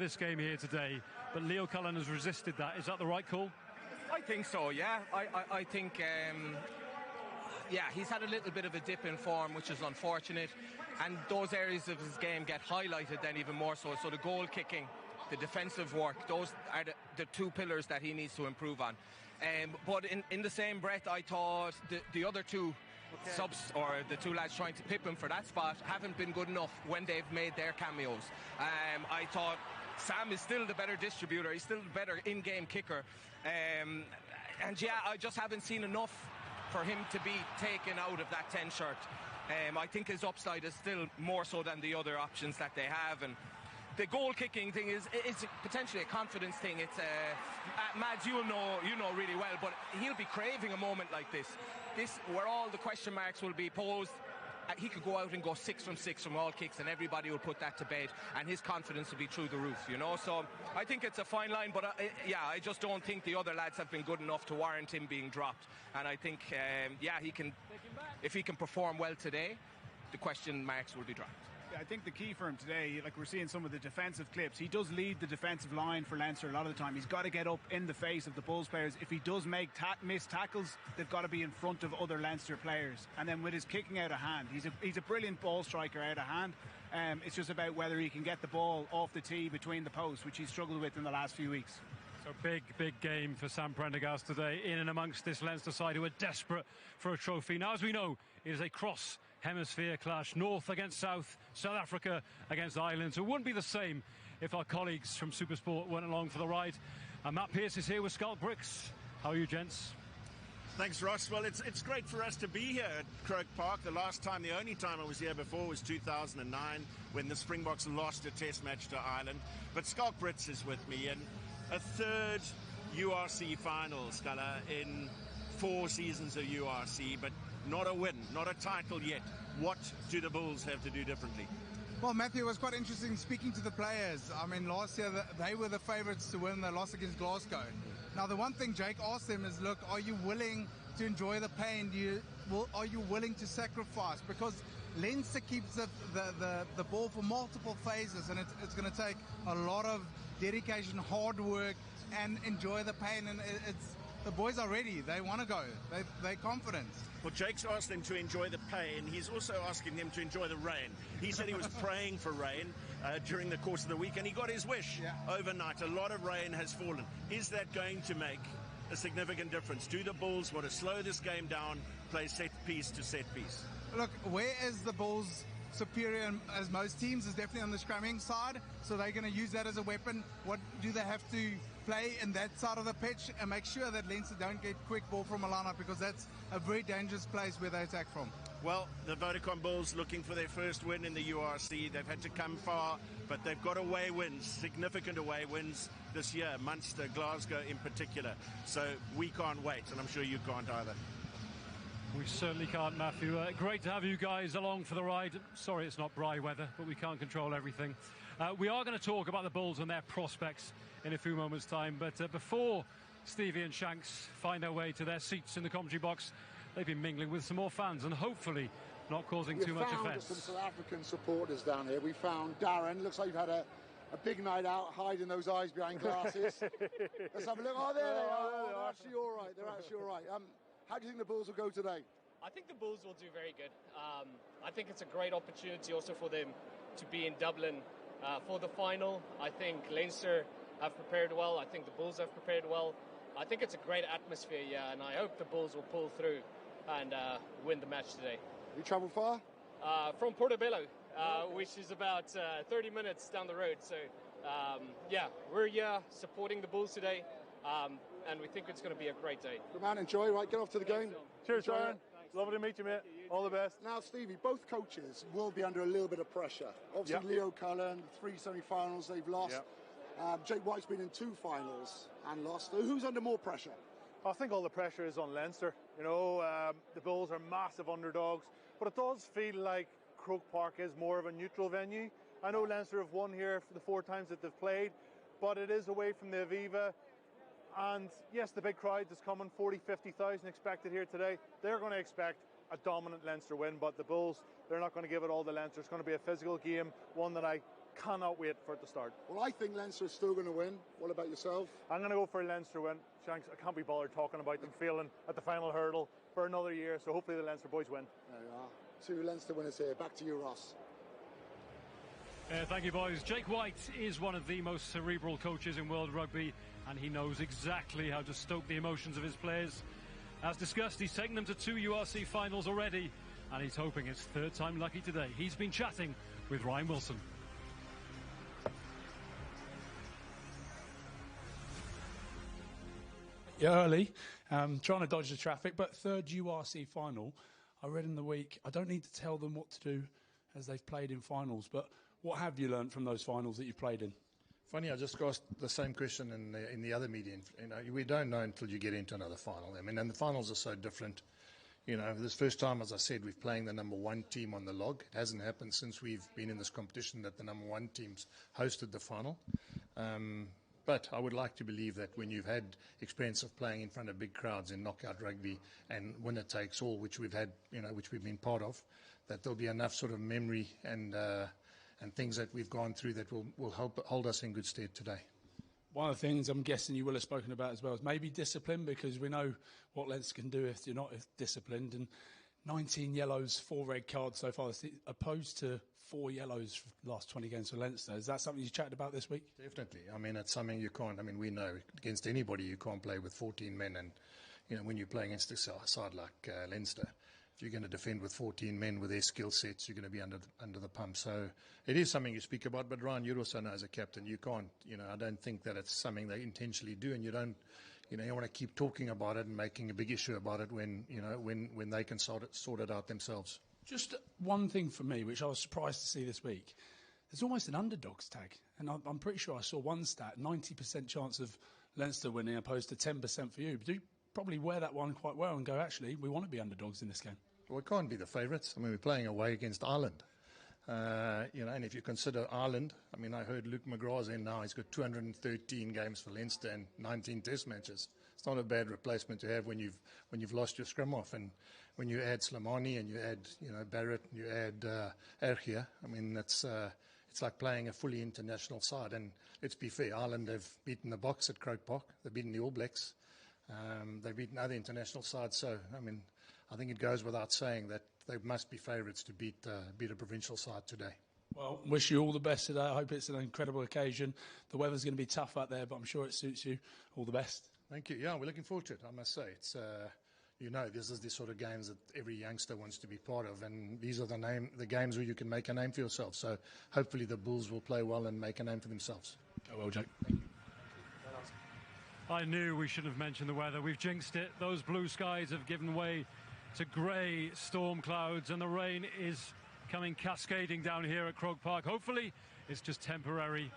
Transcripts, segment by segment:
this game here today, but Leo Cullen has resisted that. Is that the right call? I think so, yeah. I think, he's had a little bit of a dip in form, which is unfortunate. And those areas of his game get highlighted then even more so. So the goal kicking, the defensive work, those are the two pillars that he needs to improve on. But in the same breath, I thought the other two subs, or the two lads trying to pip him for that spot, haven't been good enough when they've made their cameos. I thought Sam is still the better distributor. He's still the better in-game kicker. I just haven't seen enough for him to be taken out of that 10 shirt. I think his upside is still more so than the other options that they have. And the goal kicking thing is potentially a confidence thing. It's Mads, you know really well, but he'll be craving a moment like this where all the question marks will be posed. He could go out and go 6 from 6 from all kicks, and everybody will put that to bed, and his confidence will be through the roof, you know. So I think it's a fine line, but I just don't think the other lads have been good enough to warrant him being dropped. And I think, he can, if he can perform well today, the question marks will be dropped. Yeah, I think the key for him today, like we're seeing some of the defensive clips, he does lead the defensive line for Leinster a lot of the time. He's got to get up in the face of the Bulls players. If he does make missed tackles, they've got to be in front of other Leinster players. And then with his kicking out of hand, he's a brilliant ball striker out of hand. It's just about whether he can get the ball off the tee between the posts, which he's struggled with in the last few weeks. So big game for Sam Prendergast today, in and amongst this Leinster side who are desperate for a trophy. Now, as we know, it is a cross-hemisphere clash. North against South, South Africa against Ireland. So it wouldn't be the same if our colleagues from Supersport weren't along for the ride. And Matt Pearce is here with Schalk Bricks. How are you, gents? Thanks, Ross. Well, it's great for us to be here at Croke Park. The only time I was here before was 2009 when the Springboks lost a test match to Ireland. But Schalk Bricks is with me, and a third URC final, Stella, in 4 seasons of URC, but not a win, not a title yet. What do the Bulls have to do differently? Well, Matthew, it was quite interesting speaking to the players. I mean, last year they were the favourites to win. They lost against Glasgow. Now, the one thing Jake asked them is, look, are you willing to enjoy the pain? Are you willing to sacrifice? Because Leinster keeps the ball for multiple phases, and it's going to take a lot of dedication, hard work, and enjoy the pain. And the boys are ready. They want to go. They're confident. Well, Jake's asked them to enjoy the pain. He's also asking them to enjoy the rain. He said he was praying for rain during the course of the week, and he got his wish overnight. A lot of rain has fallen. Is that going to make a significant difference? Do the Bulls want to slow this game down, play set piece to set piece? Look, where is the Bulls superior as most teams is definitely on the scrumming side, so they're going to use that as a weapon. What do they have to play in that side of the pitch and make sure that Leinster don't get quick ball from a line-up, because that's a very dangerous place where they attack from. Well, the Vodacom Bulls looking for their first win in the URC. They've had to come far, but they've got away wins, significant away wins this year, Munster, Glasgow in particular. So we can't wait, and I'm sure you can't either. We certainly can't, Matthew. Great to have you guys along for the ride. Sorry it's not Bry weather, but we can't control everything. We are going to talk about the Bulls and their prospects in a few moments' time, but before Stevie and Shanks find their way to their seats in the commentary box, they've been mingling with some more fans and hopefully not causing too much offence. We found some South African supporters down here. We found Darren. Looks like you've had a big night out, hiding those eyes behind glasses. Let's have a look. Oh, there they are. They're actually all right. They're actually all right. How do you think the Bulls will go today? I think the Bulls will do very good. I think it's a great opportunity also for them to be in Dublin for the final. I think Leinster have prepared well. I think the Bulls have prepared well. I think it's a great atmosphere, and I hope the Bulls will pull through and win the match today. You travelled far? From Portobello, which is about 30 minutes down the road. So, we're here supporting the Bulls today. And we think it's going to be a great day. Good man, enjoy, right? Get off to the game. Cheers, Sharon. Lovely to meet you, mate. All the best. Now, Stevie, both coaches will be under a little bit of pressure. Obviously, Leo Cullen, 3 semi-finals they've lost. Jake White's been in 2 finals and lost. So who's under more pressure? I think all the pressure is on Leinster. You know, the Bulls are massive underdogs, but it does feel like Croke Park is more of a neutral venue. I know Leinster have won here for the 4 times that they've played, but it is away from the Aviva. And yes, the big crowd is coming, 40,000-50,000 expected here today. They're going to expect a dominant Leinster win, but the Bulls, they're not going to give it all to Leinster. It's going to be a physical game, one that I cannot wait for it to start. Well, I think Leinster is still going to win. What about yourself? I'm going to go for a Leinster win. Shanks, I can't be bothered talking about them failing at the final hurdle for another year, so hopefully the Leinster boys win. There you are. 2 Leinster winners here. Back to you, Ross. Thank you, boys. Jake White is one of the most cerebral coaches in world rugby, and he knows exactly how to stoke the emotions of his players. As discussed, he's taken them to 2 URC finals already, and he's hoping it's third time lucky today. He's been chatting with Ryan Wilson. Early, trying to dodge the traffic, but third URC final. I read in the week, I don't need to tell them what to do as they've played in finals, but what have you learned from those finals that you've played in? Funny, I just asked the same question in the other media. You know, we don't know until you get into another final. I mean, and the finals are so different. You know, this first time, as I said, we're playing the number 1 team on the log. It hasn't happened since we've been in this competition that the number 1 teams hosted the final. But I would like to believe that when you've had experience of playing in front of big crowds in knockout rugby and winner takes all, which we've had, you know, which we've been part of, that there'll be enough sort of memory and things that we've gone through that will help hold us in good stead today. One of the things I'm guessing you will have spoken about as well is maybe discipline, because we know what Leinster can do if you're not disciplined. And 19 yellows, 4 red cards so far, opposed to 4 yellows for the last 20 games for Leinster. Is that something you chatted about this week? Definitely. I mean, it's something you can't. I mean, we know against anybody you can't play with 14 men, and you know when you're playing against a side like Leinster, if you're going to defend with 14 men with their skill sets, you're going to be under the pump. So it is something you speak about. But Ryan, you also know as a captain, you can't. You know, I don't think that it's something they intentionally do, and you don't. You know, you want to keep talking about it and making a big issue about it when you know when they can sort it out themselves. Just one thing for me, which I was surprised to see this week. There's almost an underdogs tag, and I'm pretty sure I saw one stat: 90% chance of Leinster winning, opposed to 10% for you. But you probably wear that one quite well and go, actually, we want to be underdogs in this game. Well, we can't be the favourites. I mean, we're playing away against Ireland. You know, and if you consider Ireland, I mean, I heard Luke McGraw's in now. He's got 213 games for Leinster and 19 Test matches. It's not a bad replacement to have when you've lost your scrum off, and when you add Slimani and you add Barrett and you add Ergia. I mean, it's like playing a fully international side. And let's be fair, Ireland have beaten the Boks at Croke Park. They've beaten the All Blacks. They've beaten other international sides. So I mean, I think it goes without saying that they must be favourites to beat a provincial side today. Well, wish you all the best today. I hope it's an incredible occasion. The weather's going to be tough out there, but I'm sure it suits you. All the best. Thank you. Yeah, we're looking forward to it, I must say. It's this is the sort of games that every youngster wants to be part of, and these are the games where you can make a name for yourself. So hopefully the Bulls will play well and make a name for themselves. Go well, Jake. Thank you. I knew we should have mentioned the weather. We've jinxed it. Those blue skies have given way to grey storm clouds, and the rain is coming cascading down here at Croke Park. Hopefully it's just temporary.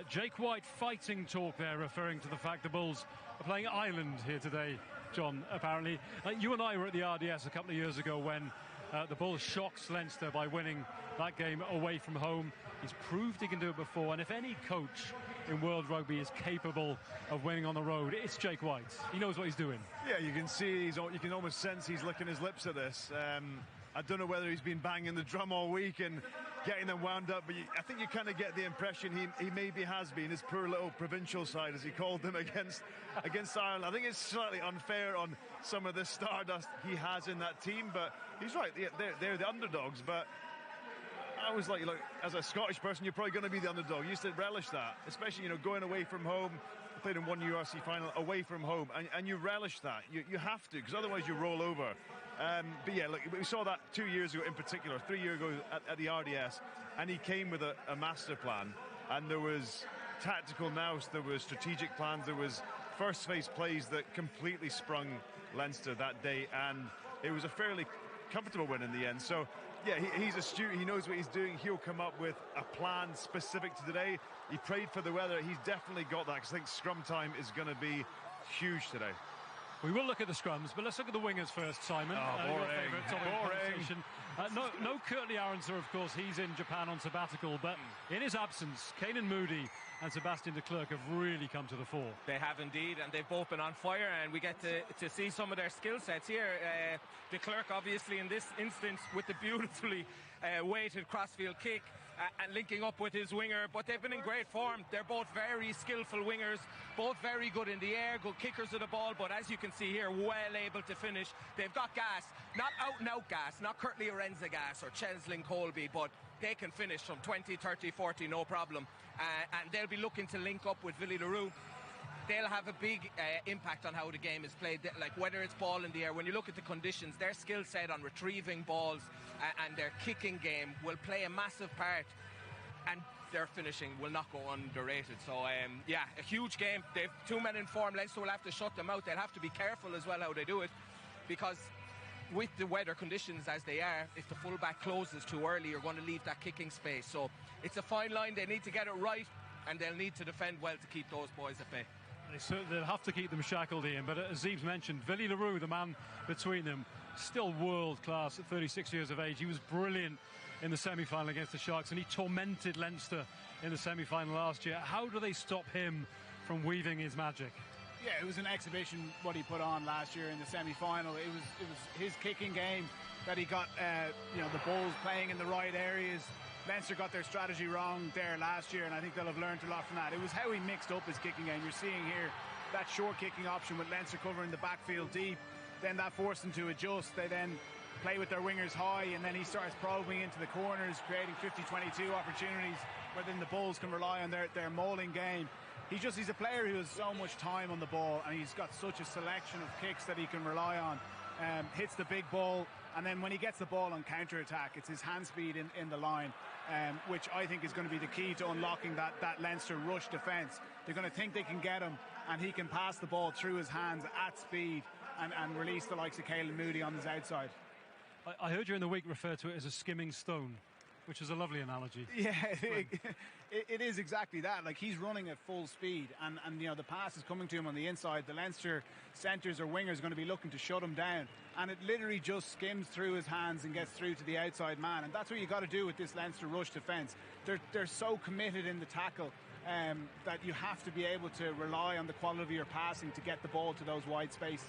Jake White fighting talk there, referring to the fact the Bulls are playing Ireland here today, John, apparently. You and I were at the RDS a couple of years ago when the Bulls shocked Leinster by winning that game away from home. He's proved he can do it before, and if any coach in world rugby is capable of winning on the road, it's Jake White. He knows what he's doing. Yeah, you can see, you can almost sense he's licking his lips at this. I don't know whether he's been banging the drum all week and getting them wound up, but I think you kind of get the impression he maybe has been, his poor little provincial side, as he called them, against Ireland. I think it's slightly unfair on some of the stardust he has in that team, but he's right, they're the underdogs, but I was like, look, as a Scottish person, you're probably going to be the underdog. You used to relish that, especially, going away from home. I played in one URC final away from home, and you relish that. You have to, because otherwise you roll over. But yeah, look, we saw that 2 years ago in particular, 3 years ago at the RDS, and he came with a master plan, and there was tactical nous, there was strategic plans, there was first phase plays that completely sprung Leinster that day, and it was a fairly comfortable win in the end. So yeah, he's astute, he knows what he's doing. He'll come up with a plan specific to today. He prayed for the weather, he's definitely got that, because I think scrum time is going to be huge today. We will look at the scrums, but let's look at the wingers first, Simon. Your favourite topic of conversation. No Curtly Aronson, of course, he's in Japan on sabbatical, but in his absence, Canan Moody and Sebastian de Klerk have really come to the fore. They have indeed, and they've both been on fire, and we get to see some of their skill sets here. De Klerk, obviously, in this instance, with the beautifully weighted crossfield kick. and linking up with his winger, but they've been in great form. They're both very skillful wingers, both very good in the air, good kickers of the ball, but as you can see here, well able to finish. They've got gas, not out-and-out gas, not Curtly Orenza gas or Cheslin Colby, but they can finish from 20, 30, 40, no problem. And they'll be looking to link up with Villy Leroux. They'll have a big impact on how the game is played, like whether it's ball in the air. When you look at the conditions, their skill set on retrieving balls and their kicking game will play a massive part, and their finishing will not go underrated. So, yeah, a huge game. They've 2 men in form. Leinster will have to shut them out. They'll have to be careful as well how they do it, because with the weather conditions as they are, if the fullback closes too early, you're going to leave that kicking space. So it's a fine line. They need to get it right, and they'll need to defend well to keep those boys at bay. They'll have to keep them shackled, Ian, but as Zeeb's mentioned, Villy Leroux, the man between them, still world class at 36 years of age. He was brilliant in the semi-final against the Sharks, and he tormented Leinster in the semi-final last year. How do they stop him from weaving his magic? Yeah, it was an exhibition what he put on last year in the semi-final. It was his kicking game that he got the balls playing in the right areas. Leinster got their strategy wrong there last year, and I think they'll have learned a lot from that. It was how he mixed up his kicking game. You're seeing here that short kicking option with Leinster covering the backfield deep. Then that forced them to adjust. They then play with their wingers high, and then he starts probing into the corners, creating 50-22 opportunities where then the Bulls can rely on their mauling game. He's a player who has so much time on the ball, and he's got such a selection of kicks that he can rely on. Hits the big ball, and then when he gets the ball on counter-attack, it's his hand speed in the line, which I think is going to be the key to unlocking that Leinster rush defence. They're going to think they can get him, and he can pass the ball through his hands at speed and release the likes of Caelan Moody on his outside. I heard you in the week refer to it as a skimming stone, which is a lovely analogy. Yeah, it is exactly that. Like, he's running at full speed, and the pass is coming to him on the inside. The Leinster centres or wingers are going to be looking to shut him down, and it literally just skims through his hands and gets through to the outside man. And that's what you got to do with this Leinster rush defence. They're so committed in the tackle that you have to be able to rely on the quality of your passing to get the ball to those wide spaces.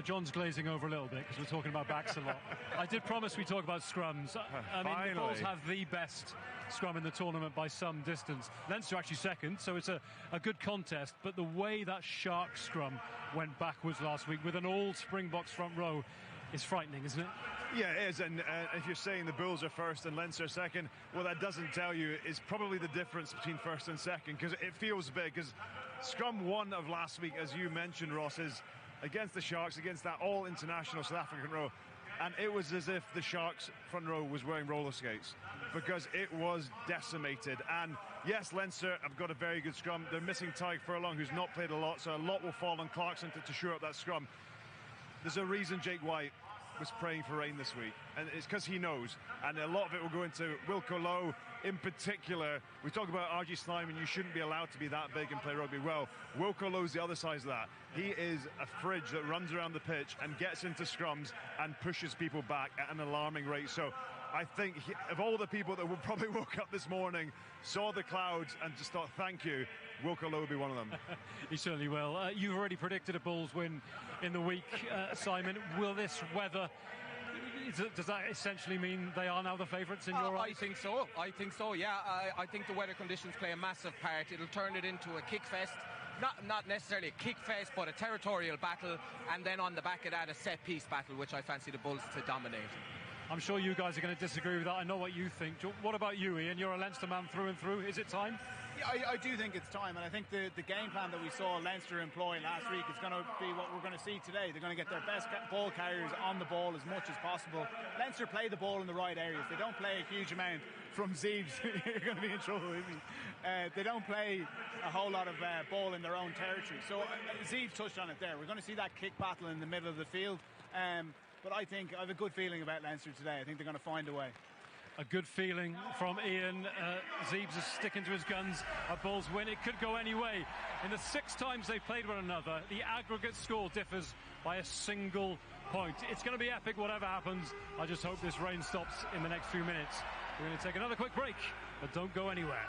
John's glazing over a little bit because we're talking about backs a lot. I did promise we'd talk about scrums. I mean, the Bulls have the best scrum in the tournament by some distance. Leinster actually second, so it's a good contest. But the way that Shark scrum went backwards last week with an all-Springboks front row is frightening, isn't it? Yeah, it is. And if you're saying the Bulls are first and Leinster second, what that doesn't tell you is probably the difference between first and second, because it feels big. Because scrum one of last week, as you mentioned, Ross, is against the Sharks, against that all-international South African row, and it was as if the Sharks front row was wearing roller skates, because it was decimated. And yes, Leinster have got a very good scrum. They're missing Tyg Furlong, who's not played a lot, so a lot will fall on Clarkson to shore up that scrum. There's a reason Jake White was praying for rain this week, and it's because he knows, and a lot of it will go into Wilco Lowe in particular. We talk about RG Slime, and you shouldn't be allowed to be that big and play rugby well. Wilco Lowe's the other side of that. He is a fridge that runs around the pitch and gets into scrums and pushes people back at an alarming rate. So I think of all the people that probably woke up this morning, saw the clouds and just thought, thank you, Wilco Lowe will be one of them. He certainly will. You've already predicted a Bulls win in the week, Simon. Will this weather, does that essentially mean they are now the favourites in your eyes? I think so, yeah. I think the weather conditions play a massive part. It'll turn it into a kick fest. Not necessarily a kick fest, but a territorial battle, and then on the back of that, a set-piece battle, which I fancy the Bulls to dominate. I'm sure you guys are going to disagree with that. I know what you think. What about you, Ian? You're a Leinster man through and through. Is it time? Yeah, I do think it's time, and I think the game plan that we saw Leinster employ last week is going to be what we're going to see today. They're going to get their best ball carriers on the ball as much as possible. Leinster play the ball in the right areas. They don't play a huge amount from Zeebs. You're going to be in trouble with me. They don't play a whole lot of ball in their own territory. So Zeeb touched on it there. We're going to see that kick battle in the middle of the field. But I have a good feeling about Leinster today. I think they're going to find a way. A good feeling from Ian. Zeebs is sticking to his guns. A Bulls win. It could go any way. In the 6 times they've played one another, the aggregate score differs by a single point. It's going to be epic whatever happens. I just hope this rain stops in the next few minutes. We're going to take another quick break, but don't go anywhere.